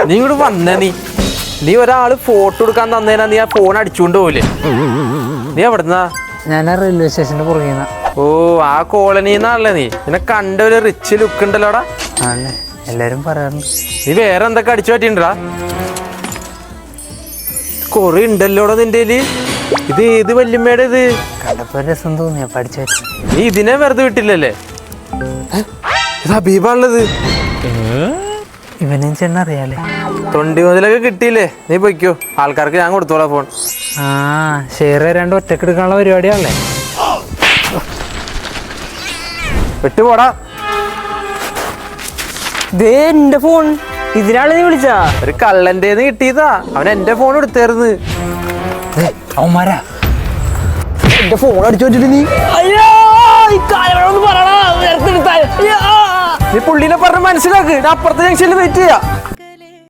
നീ ഇങ്ങോട്ട് വന്നേ. നീ ഒരാള് ഫോട്ടോ എടുക്കാൻ തന്നേനാ നീ ആ ഫോൺ അടിച്ചുകൊണ്ട് പോവില്ലേ? നീ എവിടുന്നാ? ഞാൻ റെയിൽവേ സ്റ്റേഷന്റെ പുറകെ. ഓ, ആ കോളനിന്നാണല്ലേ നീ? നിന്നെ കണ്ട ഒരു റിച്ച് ലുക്ക് ഉണ്ടല്ലോടാ. ആണ്, എല്ലാരും പറയാറുണ്ട്. നീ വേറെ എന്തൊക്കെ അടിച്ചു പറ്റിണ്ടാ? കൊറേ ഉണ്ടല്ലോടാ നിന്റെ. ഇത് ഏത് വല്യമ്മയുടെ ഇത്? കണ്ടപ്പോ രസം തോന്നിയ പഠിച്ചു. നീ ഇതിനെ വെറുതെ വിട്ടില്ലല്ലേ? ഇത് ഹബീബാണുള്ളത്. ഇവനും ചെണ്ണ അറിയാലേ. 20 മുതലൊക്കെ കിട്ടിയില്ലേ? നീ പൊയ്ക്കോ, ആൾക്കാർക്ക് ഞാൻ കൊടുത്തോളാം ഫോൺ. ആ, ഷെയർ തരാണ്ട് ഒറ്റക്ക് എടുക്കാനുള്ള പരിപാടിയാണല്ലേ? വിട്ടുപോടാ. എന്റെ ഫോൺ ഇതിനാണ് നീ വിളിച്ചാ? ഒരു കള്ളന്റേന്ന് കിട്ടിയതാ. അവൻ എന്റെ ഫോൺ എടുത്തായിരുന്നു. അവന്മാരാ എന്റെ ഫോൺ അടിച്ചു വെച്ചിട്ട് നീ നീ പുള്ളിനെ പറഞ്ഞ് മനസ്സിലാക്ക്. അപ്പുറത്തെ ജംഗ്ഷനിൽ വെയിറ്റ് ചെയ്യാ.